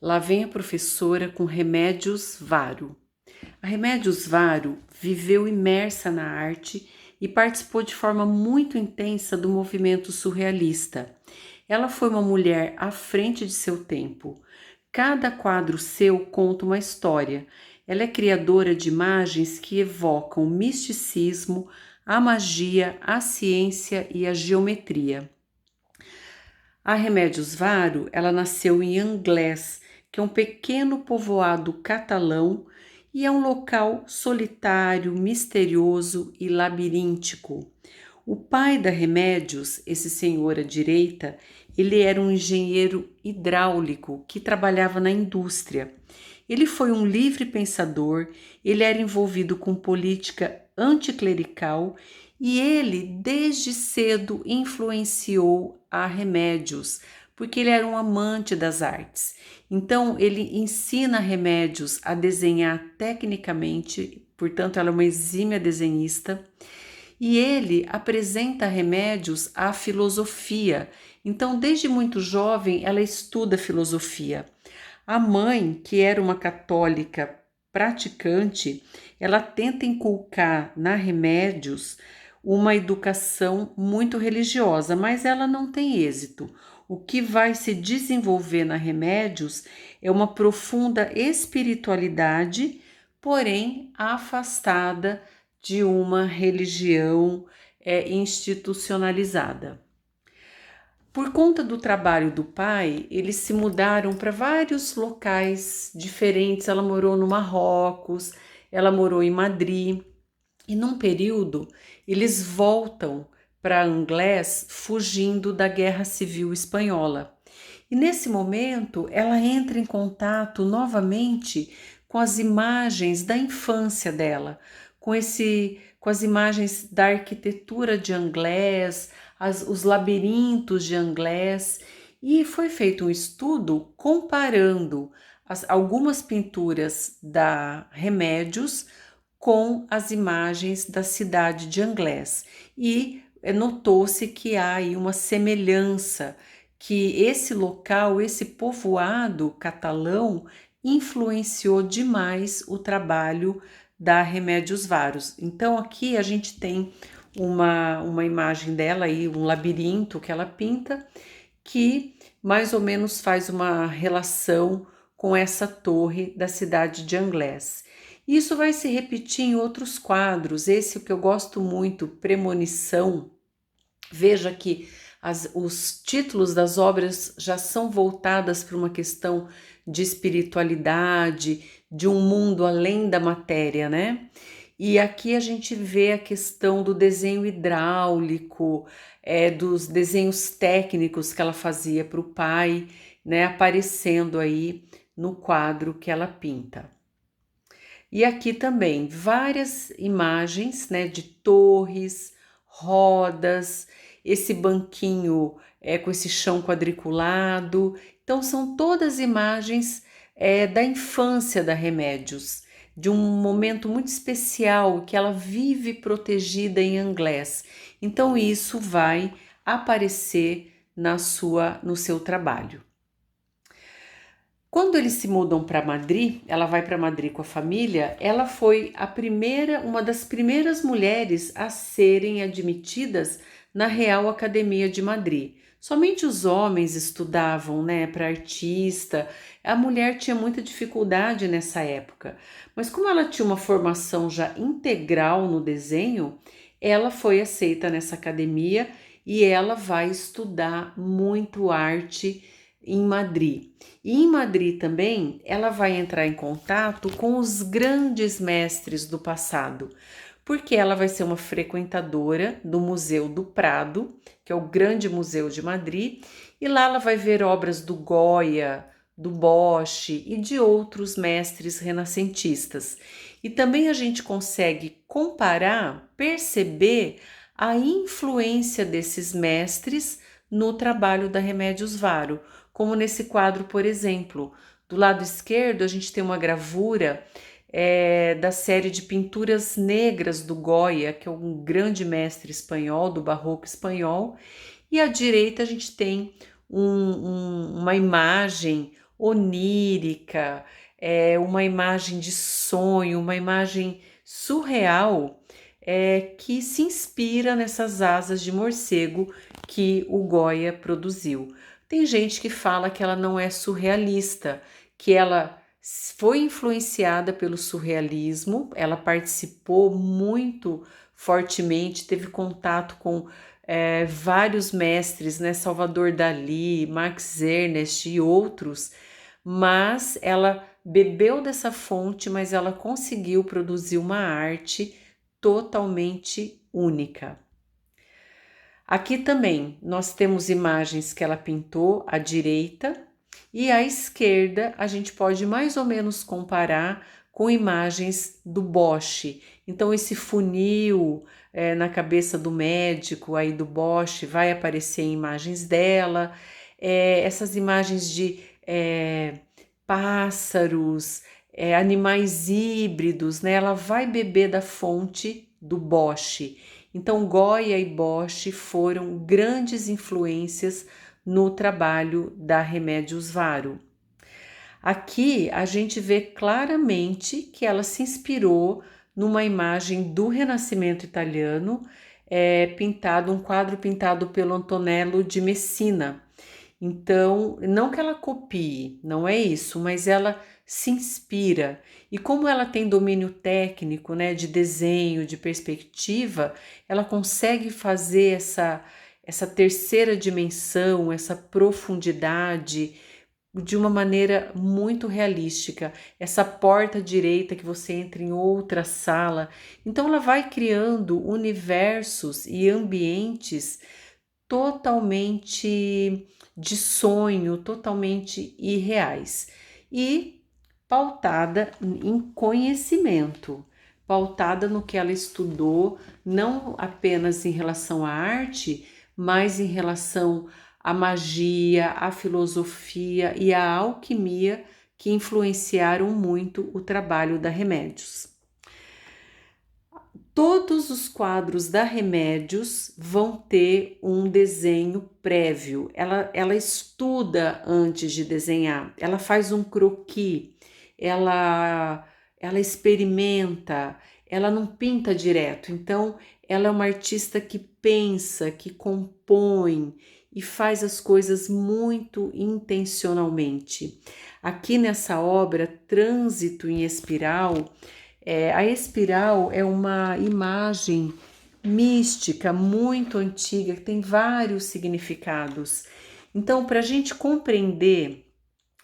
Lá vem a professora com Remédios Varo. A Remédios Varo viveu imersa na arte e participou de forma muito intensa do movimento surrealista. Ela foi uma mulher à frente de seu tempo. Cada quadro seu conta uma história. Ela é criadora de imagens que evocam o misticismo, a magia, a ciência e a geometria. A Remédios Varo, ela nasceu em Anglés, que é um pequeno povoado catalão e é um local solitário, misterioso e labiríntico. O pai da Remédios, esse senhor à direita, ele era um engenheiro hidráulico que trabalhava na indústria. Ele foi um livre pensador, ele era envolvido com política anticlerical e ele, desde cedo, influenciou a Remédios, porque ele era um amante das artes. Então, ele ensina Remédios a desenhar tecnicamente, portanto, ela é uma exímia desenhista, e ele apresenta Remédios à filosofia. Então, desde muito jovem, ela estuda filosofia. A mãe, que era uma católica praticante, ela tenta inculcar na Remédios uma educação muito religiosa, mas ela não tem êxito. O que vai se desenvolver na Remédios é uma profunda espiritualidade, porém afastada de uma religião institucionalizada. Por conta do trabalho do pai, eles se mudaram para vários locais diferentes. Ela morou no Marrocos, ela morou em Madrid. E num período, eles voltam para Anglés fugindo da Guerra Civil Espanhola. E nesse momento, ela entra em contato novamente com as imagens da infância dela, com as imagens da arquitetura de Anglés, os labirintos de Anglés, e foi feito um estudo comparando algumas pinturas da Remédios com as imagens da cidade de Anglés. E notou-se que há aí uma semelhança, que esse local, esse povoado catalão, influenciou demais o trabalho da Remédios Varos. Então aqui a gente tem uma imagem dela aí, um labirinto que ela pinta, que mais ou menos faz uma relação com essa torre da cidade de Anglés. Isso vai se repetir em outros quadros. Esse que eu gosto muito, Premonição. Veja que os títulos das obras já são voltadas para uma questão de espiritualidade, de um mundo além da matéria, né? E aqui a gente vê a questão do desenho hidráulico, dos desenhos técnicos que ela fazia para o pai, né? Aparecendo aí no quadro que ela pinta. E aqui também várias imagens, né, de torres, rodas, esse banquinho com esse chão quadriculado. Então são todas imagens da infância da Remédios, de um momento muito especial que ela vive protegida em Anglés. Então isso vai aparecer no seu trabalho. Quando eles se mudam para Madrid, ela vai para Madrid com a família, ela foi uma das primeiras mulheres a serem admitidas na Real Academia de Madrid. Somente os homens estudavam, né, para artista. A mulher tinha muita dificuldade nessa época, mas como ela tinha uma formação já integral no desenho, ela foi aceita nessa academia e ela vai estudar muito arte em Madrid. E em Madrid também ela vai entrar em contato com os grandes mestres do passado, porque ela vai ser uma frequentadora do Museu do Prado, que é o grande museu de Madrid, e lá ela vai ver obras do Goya, do Bosch e de outros mestres renascentistas. E também a gente consegue comparar, perceber a influência desses mestres no trabalho da Remédios Varo, como nesse quadro, por exemplo. Do lado esquerdo, a gente tem uma gravura da série de pinturas negras do Goya, que é um grande mestre espanhol, do barroco espanhol, e à direita a gente tem uma imagem onírica, uma imagem de sonho, uma imagem surreal, que se inspira nessas asas de morcego que o Goya produziu. Tem gente que fala que ela não é surrealista, que ela foi influenciada pelo surrealismo, ela participou muito fortemente, teve contato com vários mestres, né, Salvador Dalí, Max Ernst e outros, mas ela bebeu dessa fonte, mas ela conseguiu produzir uma arte totalmente única. Aqui também nós temos imagens que ela pintou à direita e à esquerda a gente pode mais ou menos comparar com imagens do Bosch. Então esse funil na cabeça do médico aí do Bosch vai aparecer em imagens dela, essas imagens de pássaros, animais híbridos, né? Ela vai beber da fonte do Bosch. Então, Goya e Bosch foram grandes influências no trabalho da Remedios Varo. Aqui a gente vê claramente que ela se inspirou numa imagem do Renascimento italiano, um quadro pintado pelo Antonello de Messina. Então, não que ela copie, não é isso, mas ela se inspira. E como ela tem domínio técnico, né, de desenho, de perspectiva, ela consegue fazer essa terceira dimensão, essa profundidade de uma maneira muito realística. Essa porta direita que você entra em outra sala. Então, ela vai criando universos e ambientes totalmente de sonho, totalmente irreais e pautada em conhecimento, pautada no que ela estudou, não apenas em relação à arte, mas em relação à magia, à filosofia e à alquimia que influenciaram muito o trabalho da Remedios. Todos os quadros da Remedios vão ter um desenho prévio. Ela estuda antes de desenhar, ela faz um croquis, ela experimenta, ela não pinta direto. Então, ela é uma artista que pensa, que compõe e faz as coisas muito intencionalmente. Aqui nessa obra, Trânsito em Espiral, a espiral é uma imagem mística muito antiga que tem vários significados. Então, para a gente compreender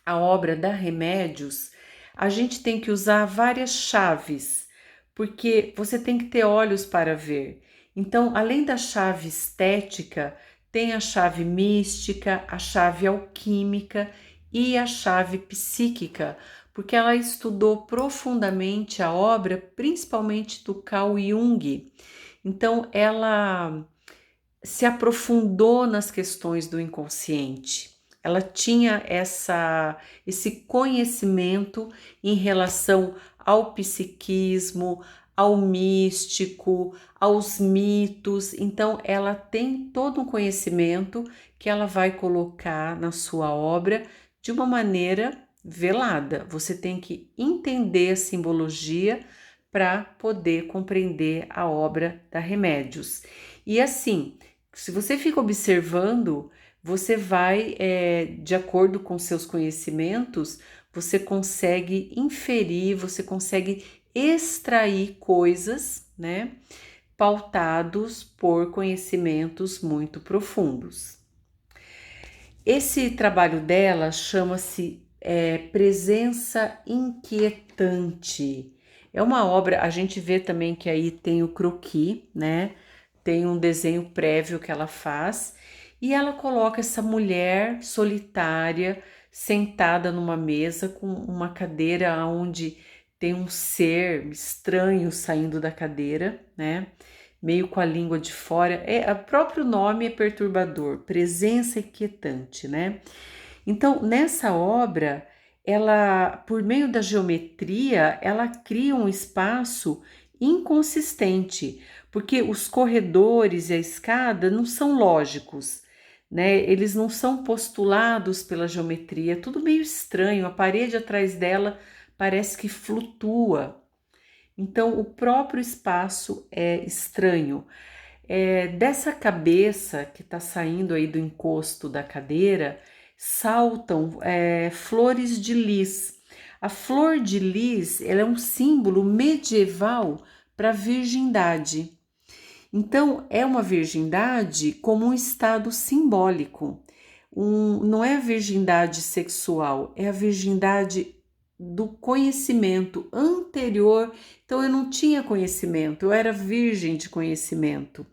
a obra da Remedios, a gente tem que usar várias chaves, porque você tem que ter olhos para ver. Então, além da chave estética, tem a chave mística, a chave alquímica e a chave psíquica, porque ela estudou profundamente a obra, principalmente do Carl Jung. Então, ela se aprofundou nas questões do inconsciente. Ela tinha esse conhecimento em relação ao psiquismo, ao místico, aos mitos. Então, ela tem todo um conhecimento que ela vai colocar na sua obra de uma maneira velada. Você tem que entender a simbologia para poder compreender a obra da Remedios. E assim, se você fica observando, você vai, de acordo com seus conhecimentos, você consegue inferir, você consegue extrair coisas, né, pautados por conhecimentos muito profundos. Esse trabalho dela chama-se Presença Inquietante. É uma obra, a gente vê também que aí tem o croquis, né? Tem um desenho prévio que ela faz e ela coloca essa mulher solitária sentada numa mesa com uma cadeira onde tem um ser estranho saindo da cadeira, né? Meio com a língua de fora. O próprio nome é perturbador, presença inquietante, né? Então, nessa obra, ela, por meio da geometria, ela cria um espaço inconsistente, porque os corredores e a escada não são lógicos, né? Eles não são postulados pela geometria, é tudo meio estranho, a parede atrás dela parece que flutua. Então, o próprio espaço é estranho. Dessa cabeça que está saindo aí do encosto da cadeira, saltam flores de lis. A flor de lis, ela é um símbolo medieval para a virgindade. Então, é uma virgindade como um estado simbólico. Não é a virgindade sexual, é a virgindade do conhecimento anterior. Então, eu não tinha conhecimento, eu era virgem de conhecimento.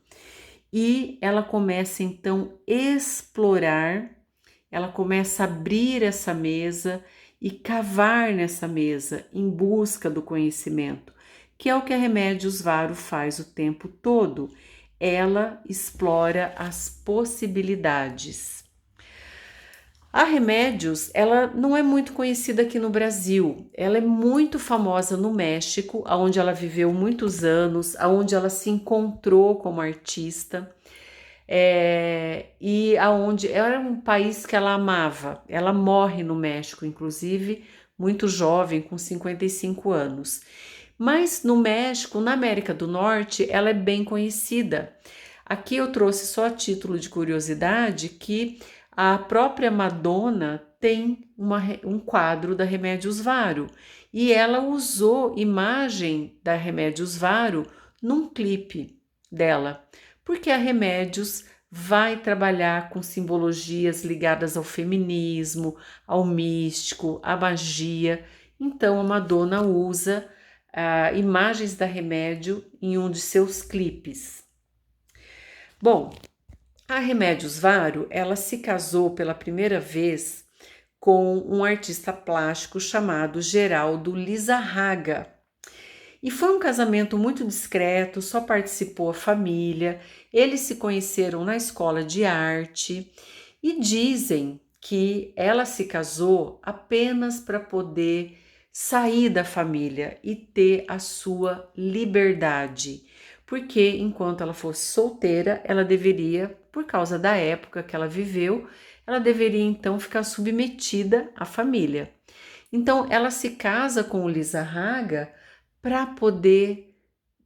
E ela começa então a explorar, ela começa a abrir essa mesa e cavar nessa mesa em busca do conhecimento, que é o que a Remédios Varo faz o tempo todo. Ela explora as possibilidades. A Remédios, ela não é muito conhecida aqui no Brasil. Ela é muito famosa no México, onde ela viveu muitos anos, onde ela se encontrou como artista. E aonde era um país que ela amava. Ela morre no México, inclusive, muito jovem, com 55 anos. Mas no México, na América do Norte, ela é bem conhecida. Aqui eu trouxe só a título de curiosidade que a própria Madonna tem um quadro da Remédios Varo e ela usou imagem da Remédios Varo num clipe dela, porque a Remédios vai trabalhar com simbologias ligadas ao feminismo, ao místico, à magia. Então a Madonna usa imagens da Remédio em um de seus clipes. Bom, a Remédios Varo, ela se casou pela primeira vez com um artista plástico chamado Geraldo Lizarraga. E foi um casamento muito discreto, só participou a família, eles se conheceram na escola de arte e dizem que ela se casou apenas para poder sair da família e ter a sua liberdade, porque enquanto ela fosse solteira, ela deveria, por causa da época que ela viveu, ela deveria então ficar submetida à família. Então ela se casa com o Lizarraga para poder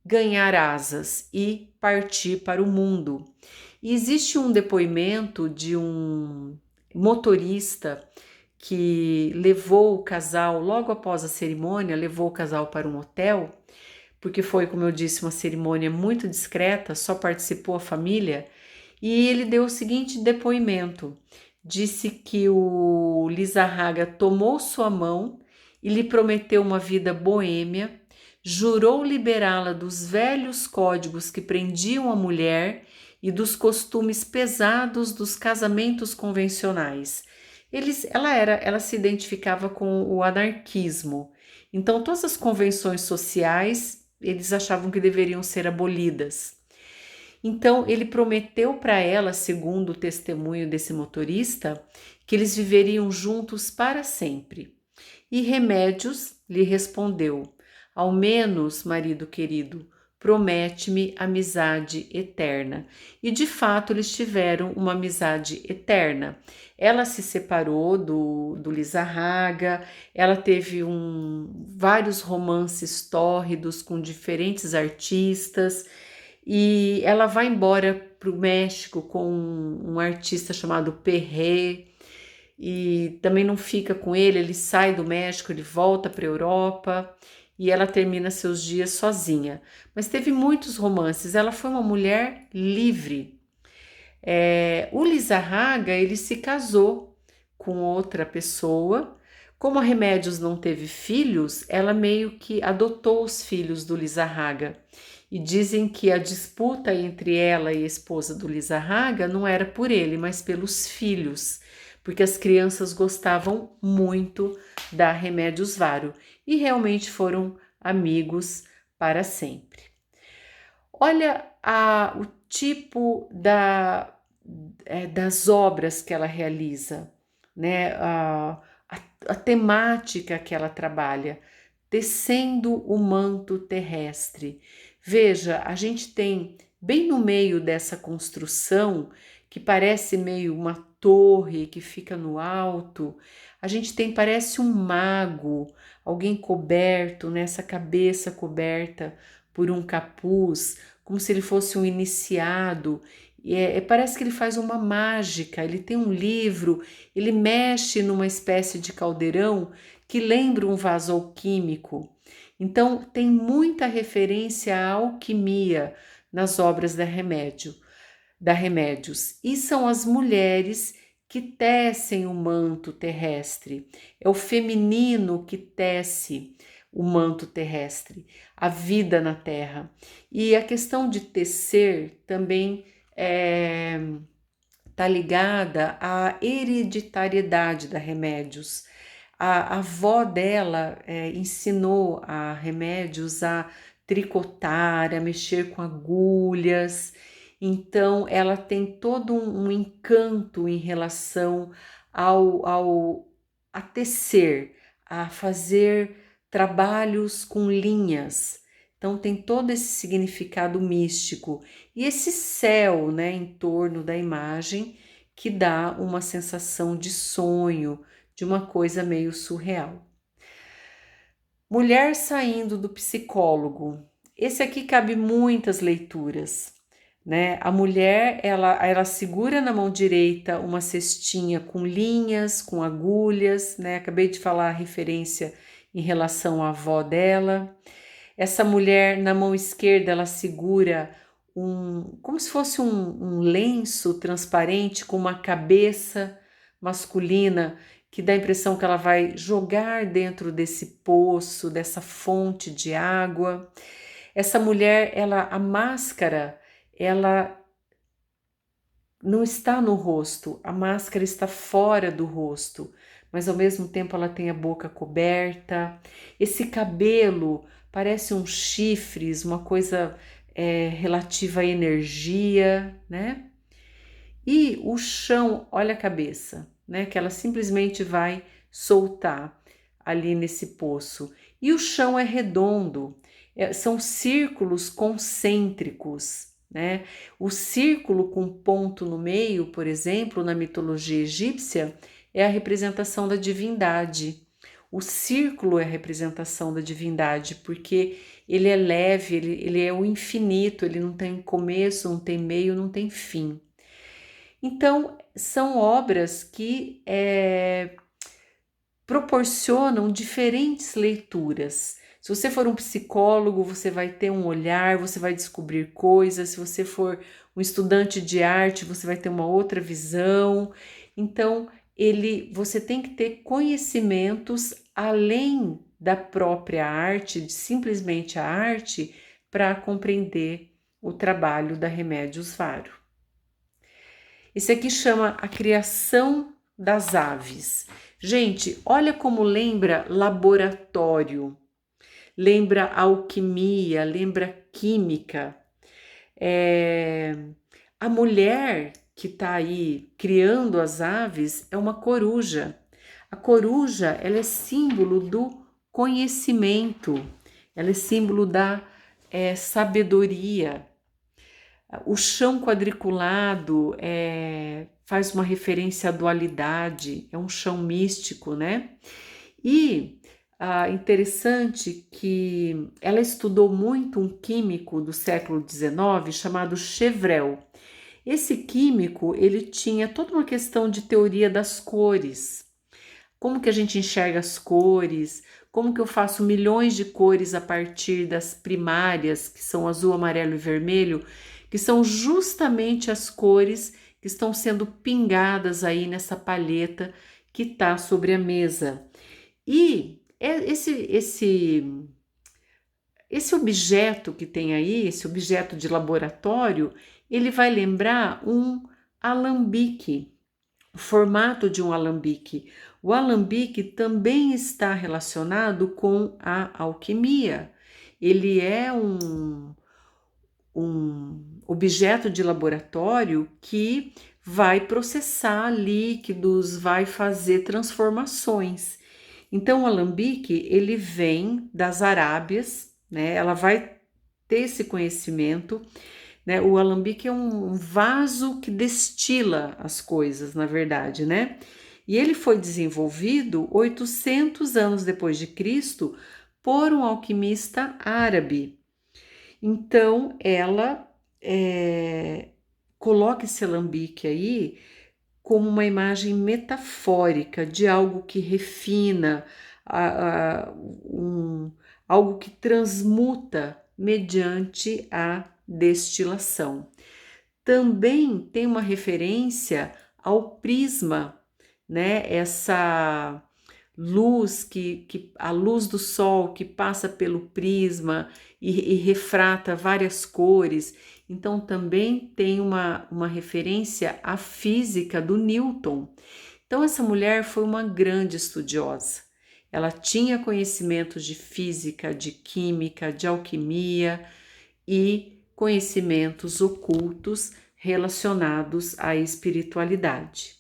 ganhar asas e partir para o mundo. E existe um depoimento de um motorista que levou o casal, logo após a cerimônia, levou o casal para um hotel, porque foi, como eu disse, uma cerimônia muito discreta, só participou a família, e ele deu o seguinte depoimento. Disse que o Lizarraga tomou sua mão e lhe prometeu uma vida boêmia, jurou liberá-la dos velhos códigos que prendiam a mulher e dos costumes pesados dos casamentos convencionais. Ela se identificava com o anarquismo. Então, todas as convenções sociais, eles achavam que deveriam ser abolidas. Então, ele prometeu para ela, segundo o testemunho desse motorista, que eles viveriam juntos para sempre. E Remédios lhe respondeu: ao menos, marido querido, promete-me amizade eterna. E de fato eles tiveram uma amizade eterna. Ela se separou do Lizarraga, ela teve vários romances tórridos com diferentes artistas e ela vai embora para o México com um artista chamado Perret e também não fica com ele sai do México, ele volta para a Europa e ela termina seus dias sozinha. Mas teve muitos romances, ela foi uma mulher livre. O Lizarraga, ele se casou com outra pessoa. Como a Remédios não teve filhos, ela meio que adotou os filhos do Lizarraga. E dizem que a disputa entre ela e a esposa do Lizarraga não era por ele, mas pelos filhos, porque as crianças gostavam muito da Remédios Varo e realmente foram amigos para sempre. Olha o tipo das obras que ela realiza, né? A temática que ela trabalha, tecendo o manto terrestre. Veja, a gente tem bem no meio dessa construção que parece meio uma torre que fica no alto. A gente tem, parece um mago, alguém coberto, nessa cabeça coberta por um capuz, como se ele fosse um iniciado. Parece que ele faz uma mágica, ele tem um livro, ele mexe numa espécie de caldeirão que lembra um vaso alquímico. Então, tem muita referência à alquimia nas obras da Remédios. E são as mulheres que tecem o manto terrestre. É o feminino que tece o manto terrestre, a vida na Terra. E a questão de tecer também está ligada à hereditariedade da Remédios. A avó dela ensinou a Remédios a tricotar, a mexer com agulhas. Então, ela tem todo um encanto em relação a tecer, a fazer trabalhos com linhas. Então, tem todo esse significado místico e esse céu, né, em torno da imagem que dá uma sensação de sonho, de uma coisa meio surreal. Mulher saindo do psicólogo. Esse aqui cabe muitas leituras, né? A mulher, ela segura na mão direita uma cestinha com linhas, com agulhas, né? Acabei de falar a referência em relação à avó dela. Essa mulher, na mão esquerda, ela segura como se fosse um lenço transparente com uma cabeça masculina que dá a impressão que ela vai jogar dentro desse poço, dessa fonte de água. Essa mulher, a máscara, ela não está no rosto, a máscara está fora do rosto, mas ao mesmo tempo ela tem a boca coberta. Esse cabelo parece uns chifres, uma coisa relativa à energia, né? E o chão, olha a cabeça, né? Que ela simplesmente vai soltar ali nesse poço. E o chão é redondo, são círculos concêntricos, né? O círculo com ponto no meio, por exemplo, na mitologia egípcia, é a representação da divindade. O círculo é a representação da divindade, porque ele é leve, ele é o infinito, ele não tem começo, não tem meio, não tem fim. Então, são obras que proporcionam diferentes leituras. Se você for um psicólogo, você vai ter um olhar, você vai descobrir coisas. Se você for um estudante de arte, você vai ter uma outra visão. Então, você tem que ter conhecimentos além da própria arte, de simplesmente a arte, para compreender o trabalho da Remédios Varo. Esse aqui chama A Criação das Aves. Gente, olha como lembra laboratório, lembra alquimia, lembra química. A mulher que está aí criando as aves é uma coruja. A coruja, ela é símbolo do conhecimento, ela é símbolo da sabedoria. O chão quadriculado faz uma referência à dualidade, é um chão místico, né? E interessante que ela estudou muito um químico do século XIX chamado Chevreul. Esse químico, ele tinha toda uma questão de teoria das cores. Como que a gente enxerga as cores, como que eu faço milhões de cores a partir das primárias, que são azul, amarelo e vermelho, que são justamente as cores que estão sendo pingadas aí nessa palheta que está sobre a mesa. E esse objeto que tem aí, esse objeto de laboratório, ele vai lembrar um alambique, o formato de um alambique. O alambique também está relacionado com a alquimia. Ele é um objeto de laboratório que vai processar líquidos, vai fazer transformações. Então, o alambique, ele vem das Arábias, né? Ela vai ter esse conhecimento, né? O alambique é um vaso que destila as coisas, na verdade, né? E ele foi desenvolvido 800 anos depois de Cristo por um alquimista árabe. Então, ela coloca esse alambique aí como uma imagem metafórica de algo que refina, algo que transmuta mediante a destilação. Também tem uma referência ao prisma, né? Essa luz a luz do sol que passa pelo prisma e refrata várias cores. Então também tem uma referência à física do Newton. Então essa mulher foi uma grande estudiosa. Ela tinha conhecimentos de física, de química, de alquimia e conhecimentos ocultos relacionados à espiritualidade.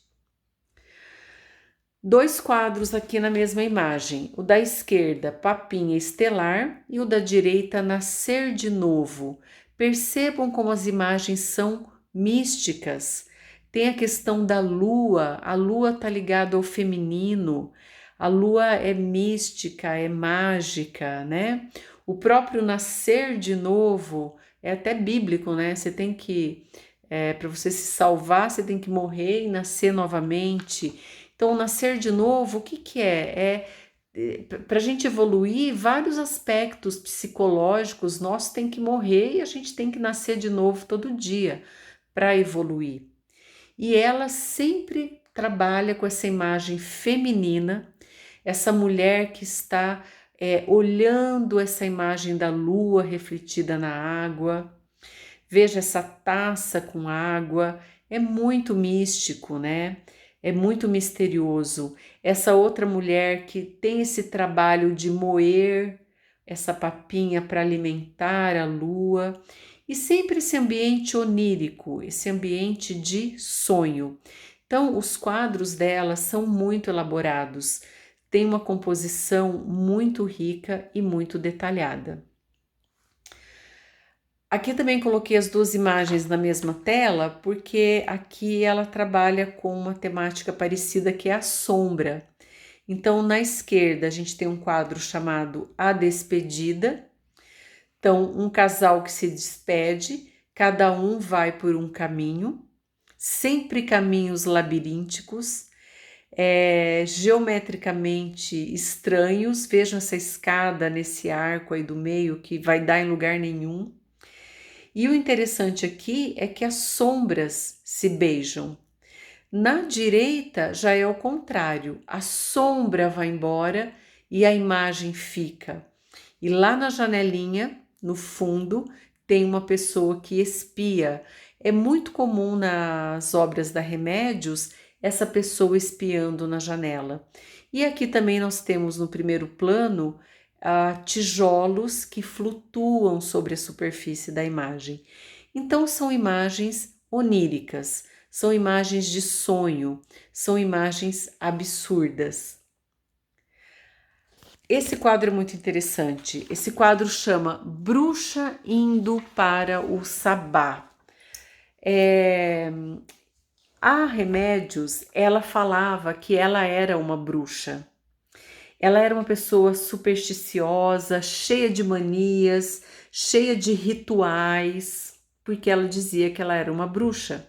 Dois quadros aqui na mesma imagem, o da esquerda, Papinha Estelar, e o da direita, Nascer de Novo. Percebam como as imagens são místicas. Tem a questão da lua, a lua está ligada ao feminino, a lua é mística, é mágica, né? O próprio Nascer de Novo é até bíblico, né? Você tem que, para você se salvar, você tem que morrer e nascer novamente. Então, nascer de novo, o que é? Para a gente evoluir, vários aspectos psicológicos, nós tem que morrer e a gente tem que nascer de novo todo dia para evoluir. E ela sempre trabalha com essa imagem feminina, essa mulher que está olhando essa imagem da lua refletida na água. Veja essa taça com água, é muito místico, né? É muito misterioso. Essa outra mulher que tem esse trabalho de moer essa papinha para alimentar a lua, e sempre esse ambiente onírico, esse ambiente de sonho. Então, os quadros dela são muito elaborados, tem uma composição muito rica e muito detalhada. Aqui também coloquei as duas imagens na mesma tela, porque aqui ela trabalha com uma temática parecida, que é a sombra. Então, na esquerda, a gente tem um quadro chamado A Despedida. Então, um casal que se despede, cada um vai por um caminho, sempre caminhos labirínticos, geometricamente estranhos. Vejam essa escada nesse arco aí do meio que vai dar em lugar nenhum. E o interessante aqui é que as sombras se beijam. Na direita já é o contrário, a sombra vai embora e a imagem fica. E lá na janelinha, no fundo, tem uma pessoa que espia. É muito comum nas obras da Remédios essa pessoa espiando na janela. E aqui também nós temos no primeiro plano tijolos que flutuam sobre a superfície da imagem. Então são imagens oníricas, são imagens de sonho, são imagens absurdas. Esse quadro é muito interessante. Esse quadro chama Bruxa Indo para o Sabá. A Remédios, ela falava que ela era uma bruxa. Ela era uma pessoa supersticiosa, cheia de manias, cheia de rituais, porque ela dizia que ela era uma bruxa.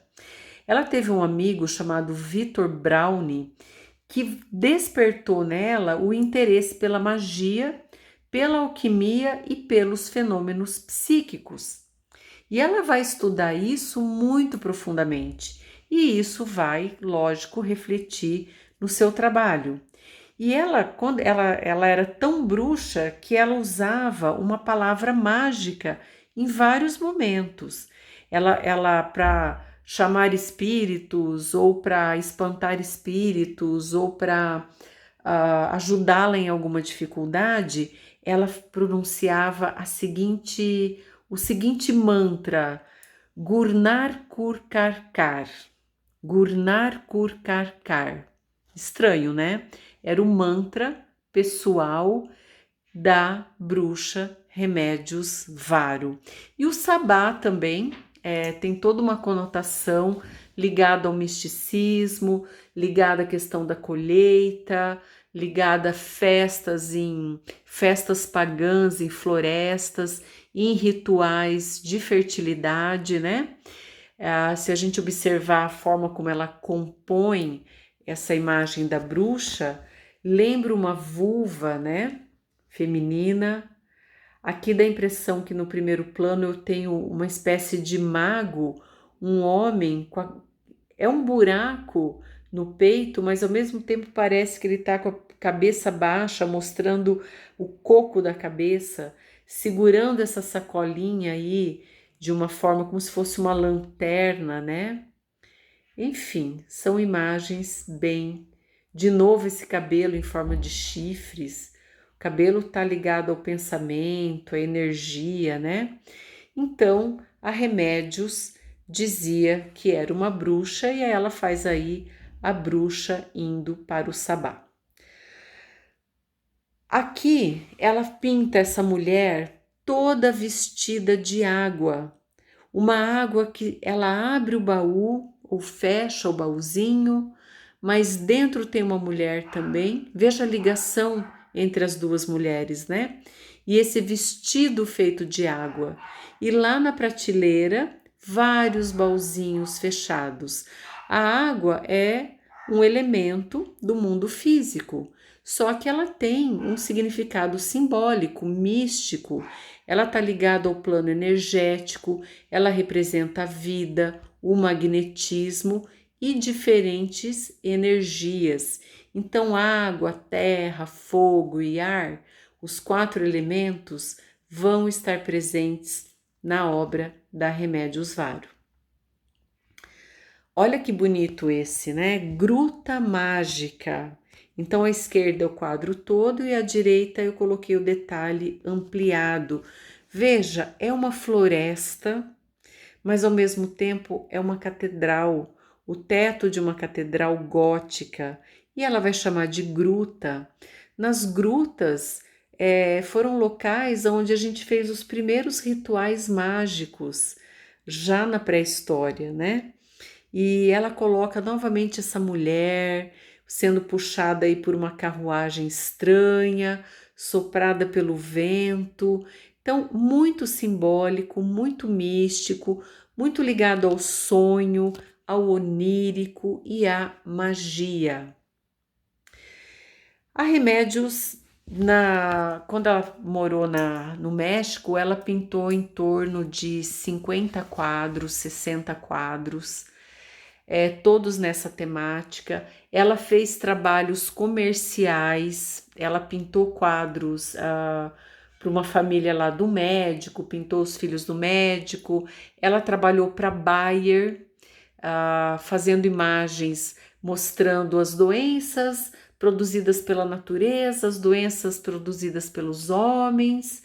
Ela teve um amigo chamado Victor Browne, que despertou nela o interesse pela magia, pela alquimia e pelos fenômenos psíquicos. E ela vai estudar isso muito profundamente, e isso vai, lógico, refletir no seu trabalho. E quando ela era tão bruxa que ela usava uma palavra mágica em vários momentos. Ela para chamar espíritos, ou para espantar espíritos, ou para ajudá-la em alguma dificuldade, ela pronunciava o seguinte mantra: Gurnar Kurkarkar. Gurnar Kurkarkar. Estranho, né? Era o mantra pessoal da bruxa Remédios Varo. E o sabá também tem toda uma conotação ligada ao misticismo, ligada à questão da colheita, ligada a festas pagãs, em florestas, em rituais de fertilidade, né? Se a gente observar a forma como ela compõe essa imagem da bruxa, lembra uma vulva, né? Feminina. Aqui dá a impressão que no primeiro plano eu tenho uma espécie de mago, um homem, é um buraco no peito, mas ao mesmo tempo parece que ele está com a cabeça baixa, mostrando o coco da cabeça, segurando essa sacolinha aí de uma forma como se fosse uma lanterna, né? Enfim, são imagens bem. De novo, esse cabelo em forma de chifres. O cabelo está ligado ao pensamento, à energia, né? Então, a Remédios dizia que era uma bruxa e ela faz aí a bruxa indo para o sabá. Aqui ela pinta essa mulher toda vestida de água, uma água que ela abre o baú ou fecha o baúzinho, mas dentro tem uma mulher também. Veja a ligação entre as duas mulheres, né? E esse vestido feito de água. E lá na prateleira, vários baúzinhos fechados. A água é um elemento do mundo físico, só que ela tem um significado simbólico, místico. Ela está ligada ao plano energético, ela representa a vida, o magnetismo e diferentes energias. Então, água, terra, fogo e ar, os 4 elementos, vão estar presentes na obra da Remédios Varo. Olha que bonito esse, né? Gruta Mágica. Então, à esquerda é o quadro todo e à direita eu coloquei o detalhe ampliado. Veja, é uma floresta, mas ao mesmo tempo é uma catedral, o teto de uma catedral gótica, e ela vai chamar de gruta. Nas grutas foram locais onde a gente fez os primeiros rituais mágicos, já na pré-história, né? E ela coloca novamente essa mulher sendo puxada aí por uma carruagem estranha, soprada pelo vento. Então, muito simbólico, muito místico, muito ligado ao sonho, ao onírico e à magia. A Remédios, quando ela morou no México, ela pintou em torno de 50 quadros, 60 quadros, todos nessa temática. Ela fez trabalhos comerciais, ela pintou quadros para uma família lá do médico, pintou os filhos do médico. Ela trabalhou para Bayer, fazendo imagens mostrando as doenças produzidas pela natureza, as doenças produzidas pelos homens,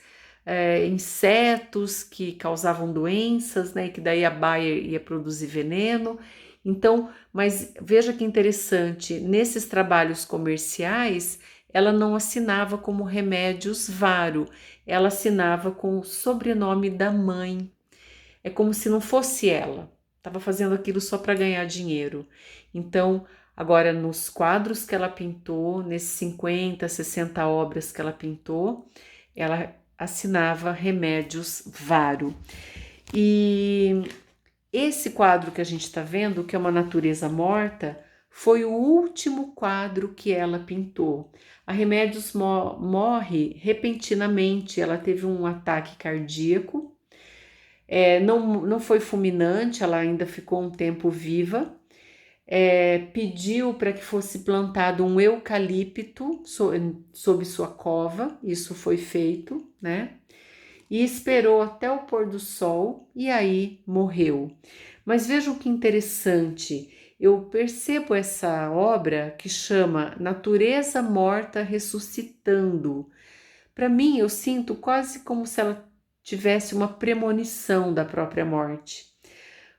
insetos que causavam doenças, né? Que daí a Bayer ia produzir veneno. Então, mas veja que interessante, nesses trabalhos comerciais, ela não assinava como Remédios Varo, ela assinava com o sobrenome da mãe. É como se não fosse ela, estava fazendo aquilo só para ganhar dinheiro. Então, agora nos quadros que ela pintou, nesses 50, 60 obras que ela pintou, ela assinava Remédios Varo. E esse quadro que a gente está vendo, que é uma natureza morta, foi o último quadro que ela pintou. A Remédios morre repentinamente, ela teve um ataque cardíaco, não foi fulminante, ela ainda ficou um tempo viva, pediu para que fosse plantado um eucalipto sob sua cova, isso foi feito, né? E esperou até o pôr do sol e aí morreu. Mas vejam que interessante, eu percebo essa obra que chama Natureza Morta Ressuscitando. Para mim, eu sinto quase como se ela tivesse uma premonição da própria morte.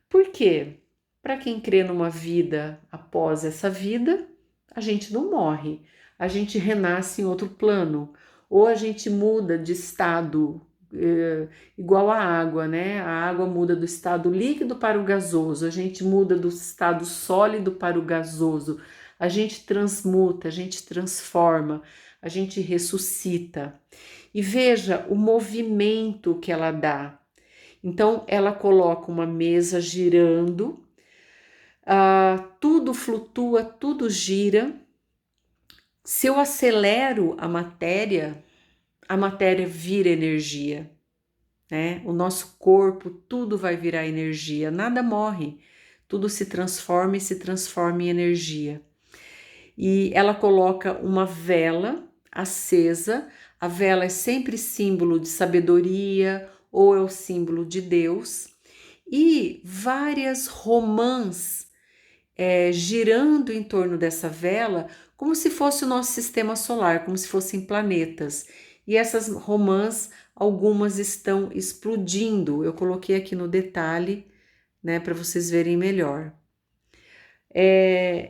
Por quê? Para quem crê numa vida após essa vida, a gente não morre, a gente renasce em outro plano, ou a gente muda de estado igual a água, né? A água muda do estado líquido para o gasoso, a gente muda do estado sólido para o gasoso, a gente transmuta, a gente transforma, a gente ressuscita. E veja o movimento que ela dá. Então, ela coloca uma mesa girando, tudo flutua, tudo gira. Se eu acelero a matéria vira energia, né? O nosso corpo, tudo vai virar energia, nada morre, tudo se transforma e se transforma em energia. E ela coloca uma vela acesa, a vela é sempre símbolo de sabedoria ou é o símbolo de Deus, e várias romãs girando em torno dessa vela, como se fosse o nosso sistema solar, como se fossem planetas. E essas romãs, algumas estão explodindo. Eu coloquei aqui no detalhe, né, para vocês verem melhor.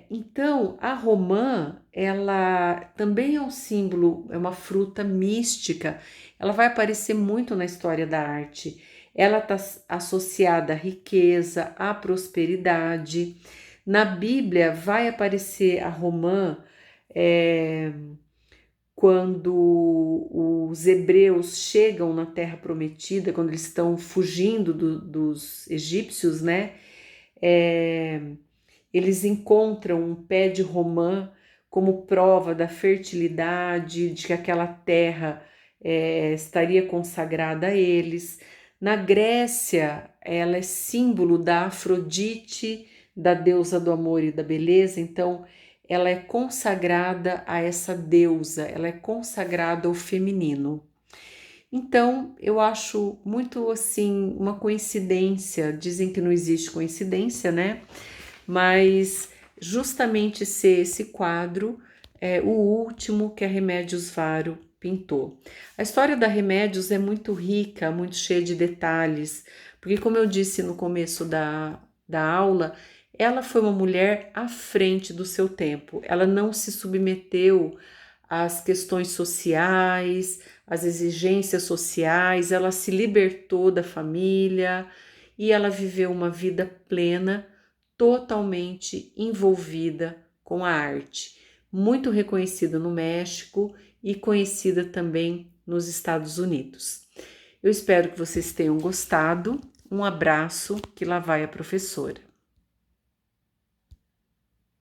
Então, a romã, ela também é um símbolo, é uma fruta mística. Ela vai aparecer muito na história da arte. Ela está associada à riqueza, à prosperidade. Na Bíblia vai aparecer a romã quando os hebreus chegam na Terra Prometida, quando eles estão fugindo dos egípcios, né? Eles encontram um pé de romã como prova da fertilidade, de que aquela terra estaria consagrada a eles. Na Grécia, ela é símbolo da Afrodite, da deusa do amor e da beleza, então ela é consagrada a essa deusa, ela é consagrada ao feminino. Então, eu acho muito assim uma coincidência, dizem que não existe coincidência, né? Mas justamente ser esse quadro é o último que a Remédios Varo pintou. A história da Remédios é muito rica, muito cheia de detalhes, porque como eu disse no começo da aula, ela foi uma mulher à frente do seu tempo, ela não se submeteu às questões sociais, às exigências sociais, ela se libertou da família e ela viveu uma vida plena, totalmente envolvida com a arte, muito reconhecida no México e conhecida também nos Estados Unidos. Eu espero que vocês tenham gostado. Um abraço, que lá vai a professora.